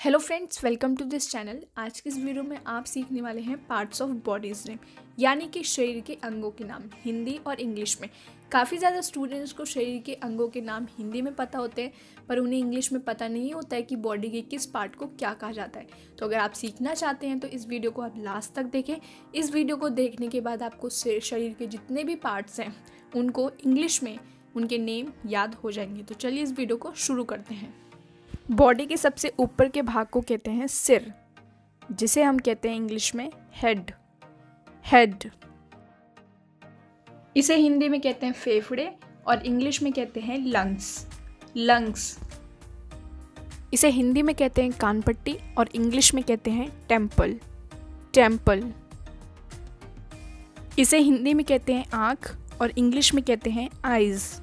Hello friends, welcome to this channel. आज की इस वीडियो में आप सीखने वाले हैं पार्ट्स ऑफ बॉडीज नेम, यानी कि शरीर के अंगों के नाम हिंदी और इंग्लिश में। काफ़ी ज़्यादा स्टूडेंट्स को शरीर के अंगों के नाम हिंदी में पता होते हैं, पर उन्हें इंग्लिश में पता नहीं होता है कि बॉडी के किस पार्ट को क्या कहा जाता है। तो अगर आप सीखना चाहते हैं तो इस वीडियो को आप लास्ट तक देखें। इस वीडियो को देखने के बाद आपको शरीर के जितने भी पार्ट्स हैं उनको इंग्लिश में उनके नेम याद हो जाएंगे। तो चलिए इस वीडियो को शुरू करते हैं। बॉडी के सबसे ऊपर के भाग को कहते हैं सिर, जिसे हम कहते हैं इंग्लिश में हेड। इसे हिंदी में कहते हैं फेफड़े और इंग्लिश में कहते हैं लंग्स। इसे हिंदी में कहते हैं कानपट्टी और इंग्लिश में कहते हैं टेम्पल। इसे हिंदी में कहते हैं आँख और इंग्लिश में कहते हैं आईज।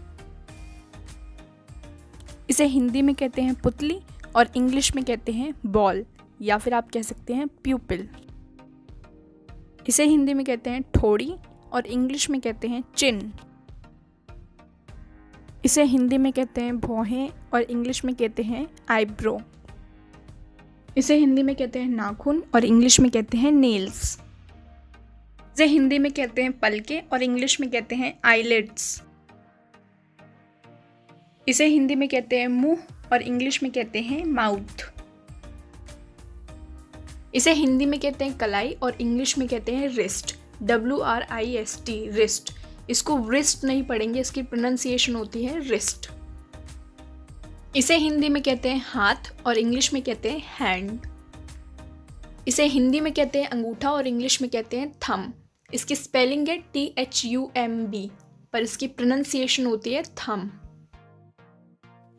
इसे हिंदी में कहते हैं पुतली और इंग्लिश में कहते हैं बॉल, या फिर आप कह सकते हैं प्यूपिल। इसे हिंदी में कहते हैं ठोड़ी और इंग्लिश में कहते हैं चिन। इसे हिंदी में कहते हैं भौहें और इंग्लिश में कहते हैं आईब्रो। इसे हिंदी में कहते हैं नाखून और इंग्लिश में कहते हैं नेल्स। इसे हिंदी में कहते हैं पलके और इंग्लिश में कहते हैं आईलिड्स। इसे हिंदी में कहते हैं मुंह और इंग्लिश में कहते हैं माउथ। इसे हिंदी में कहते हैं कलाई और इंग्लिश में कहते हैं रिस्ट, WRIST, रिस्ट। इसको रिस्ट नहीं पढ़ेंगे, इसकी प्रोनाउंसिएशन होती है रिस्ट। इसे हिंदी में कहते हैं हाथ और इंग्लिश में कहते हैं हैंड। इसे हिंदी में कहते हैं अंगूठा और इंग्लिश में कहते हैं थंब। इसकी स्पेलिंग है THUMB, पर इसकी प्रोनाउंसिएशन होती है थंब।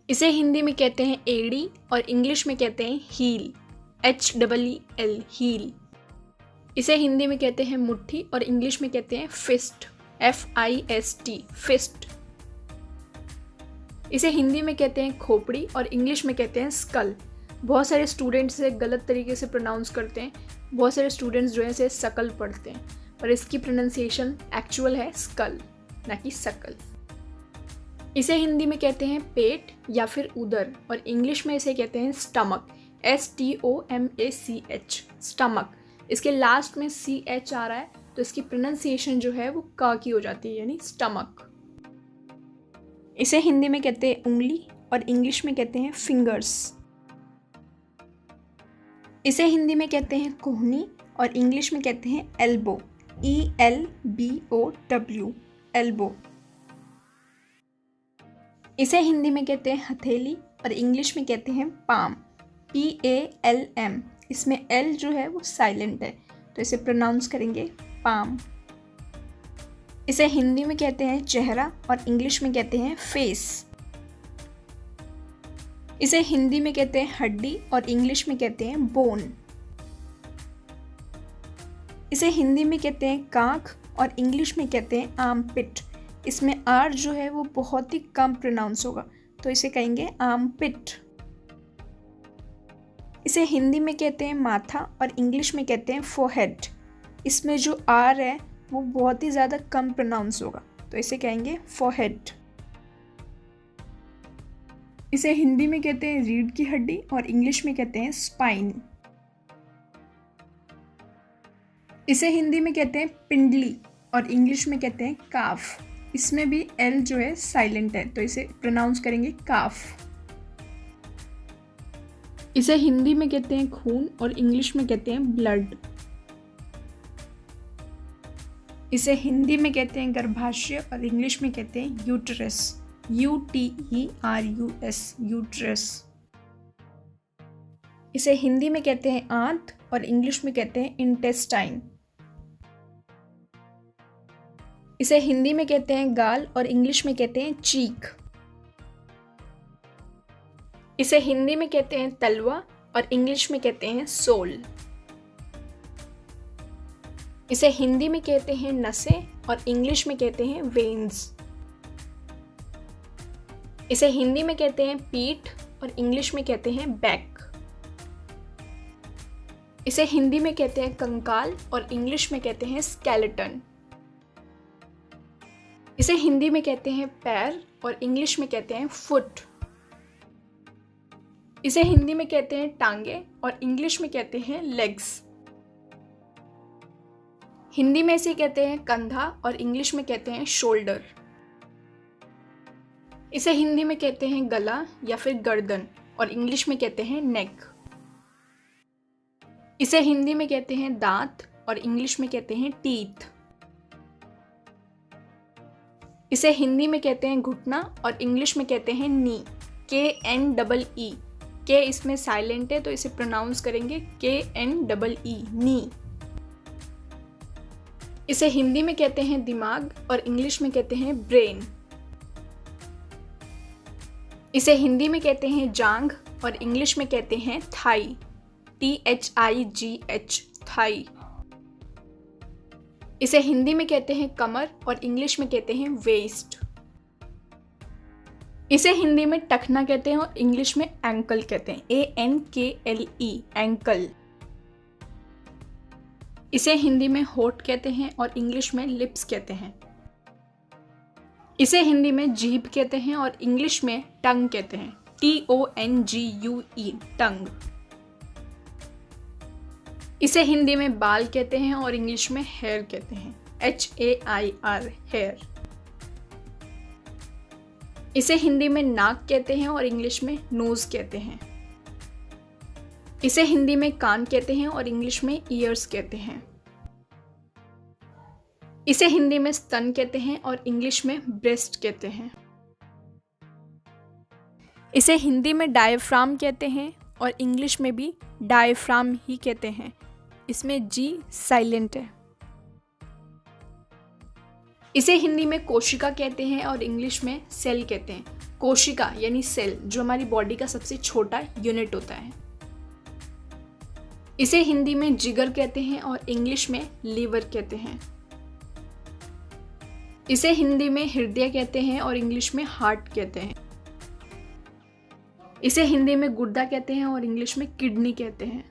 इसे हिंदी में कहते हैं एड़ी और इंग्लिश में कहते हैं हील, HEEL, हील। इसे हिंदी में कहते हैं मुट्ठी और इंग्लिश में कहते हैं फिस्ट, FIST, फिस्ट। इसे हिंदी में कहते हैं खोपड़ी और इंग्लिश में कहते हैं स्कल। बहुत सारे स्टूडेंट्स इसे गलत तरीके से प्रोनाउंस करते हैं। बहुत सारे स्टूडेंट्स जो है इसे सकल पढ़ते हैं, पर इसकी प्रोनाउंसिएशन एक्चुअल है स्कल, ना कि सकल। इसे हिंदी में कहते हैं पेट या फिर उदर और इंग्लिश में इसे कहते हैं स्टमक, STOMACH, स्टमक। इसके लास्ट में CH आ रहा है तो इसकी प्रोनाउंसिएशन जो है वो क की हो जाती है, यानी स्टमक। इसे हिंदी में कहते हैं उंगली और इंग्लिश में कहते हैं फिंगर्स। इसे हिंदी में कहते हैं कोहनी और इंग्लिश में कहते हैं एल्बो, ELBOW, एल्बो। इसे हिंदी में कहते हैं हथेली और इंग्लिश में कहते हैं पाम, PALM। इसमें L जो है वो साइलेंट है, तो इसे प्रोनाउंस करेंगे पाम। इसे हिंदी में कहते हैं चेहरा और इंग्लिश में कहते हैं फेस। इसे हिंदी में कहते हैं हड्डी और इंग्लिश में कहते हैं बोन। इसे हिंदी में कहते हैं कांख और इंग्लिश में कहते हैं आर्मपिट। इसमें R जो है वो बहुत ही कम प्रोनाउंस होगा, तो इसे कहेंगे आर्मपिट। इसे हिंदी में कहते हैं माथा और इंग्लिश में कहते हैं फोरहेड। इसमें जो R है वो बहुत ही ज़्यादा कम प्रोनाउंस होगा, तो इसे कहेंगे फोरहेड। इसे हिंदी में कहते हैं रीढ़ की हड्डी और इंग्लिश में कहते हैं स्पाइन। इसे हिंदी में कहते हैं पिंडली और इंग्लिश में कहते हैं काफ। इसमें भी L जो है साइलेंट है, तो इसे प्रोनाउंस करेंगे काफ। इसे हिंदी में कहते हैं खून और इंग्लिश में कहते हैं ब्लड। इसे हिंदी में कहते हैं गर्भाशय और इंग्लिश में कहते हैं यूटरस, UTERUS, यूटरस। इसे हिंदी में कहते हैं आंत और इंग्लिश में कहते हैं इंटेस्टाइन। इसे हिंदी में कहते हैं गाल और इंग्लिश में कहते हैं चीक। इसे हिंदी में कहते हैं तलवा और इंग्लिश में कहते हैं सोल। इसे हिंदी में कहते हैं नसें और इंग्लिश में कहते हैं वेन्स। इसे हिंदी में कहते हैं पीठ और इंग्लिश में कहते हैं बैक। इसे हिंदी में कहते हैं कंकाल और इंग्लिश में कहते हैं स्केलेटन। इसे हिंदी में कहते हैं पैर और इंग्लिश में कहते हैं फुट। इसे हिंदी में कहते हैं टांगे और इंग्लिश में कहते हैं लेग्स। हिंदी में इसे कहते हैं कंधा और इंग्लिश में कहते हैं शोल्डर। इसे हिंदी में कहते हैं गला या फिर गर्दन और इंग्लिश में कहते हैं नेक। इसे हिंदी में कहते हैं दांत और इंग्लिश में कहते हैं टीथ। इसे हिंदी में कहते हैं घुटना और इंग्लिश में कहते हैं नी, KNEE। के इसमें साइलेंट है तो इसे प्रोनाउंस करेंगे KNEE, नी। इसे हिंदी में कहते हैं दिमाग और इंग्लिश में कहते हैं ब्रेन। इसे हिंदी में कहते हैं जांघ और इंग्लिश में कहते हैं थाई, THIGH, थाई। इसे हिंदी में कहते हैं कमर और इंग्लिश में कहते हैं वेस्ट। इसे हिंदी में टखना कहते हैं और इंग्लिश में एंकल कहते हैं, ANKLE, एंकल। इसे हिंदी में होठ कहते हैं और इंग्लिश में लिप्स कहते हैं। इसे हिंदी में जीभ कहते हैं और इंग्लिश में टंग कहते हैं, TONGUE, टंग। इसे हिंदी में बाल कहते हैं और इंग्लिश में हेयर कहते हैं, HAIR, हेयर। इसे हिंदी में नाक कहते हैं और इंग्लिश में नोज कहते हैं। इसे हिंदी में कान कहते हैं और इंग्लिश में ईयर्स कहते हैं। इसे हिंदी में स्तन कहते हैं और इंग्लिश में ब्रेस्ट कहते हैं। इसे हिंदी में डायफ्राम कहते हैं और इंग्लिश में भी डायफ्राम ही कहते हैं, इसमें G साइलेंट है। इसे हिंदी में कोशिका कहते हैं और इंग्लिश में सेल कहते हैं। कोशिका यानी सेल, जो हमारी बॉडी का सबसे छोटा यूनिट होता है। इसे हिंदी में जिगर कहते हैं और इंग्लिश में लीवर कहते हैं। इसे हिंदी में हृदय कहते हैं और इंग्लिश में हार्ट कहते हैं। इसे हिंदी में गुर्दा कहते हैं और इंग्लिश में किडनी कहते हैं।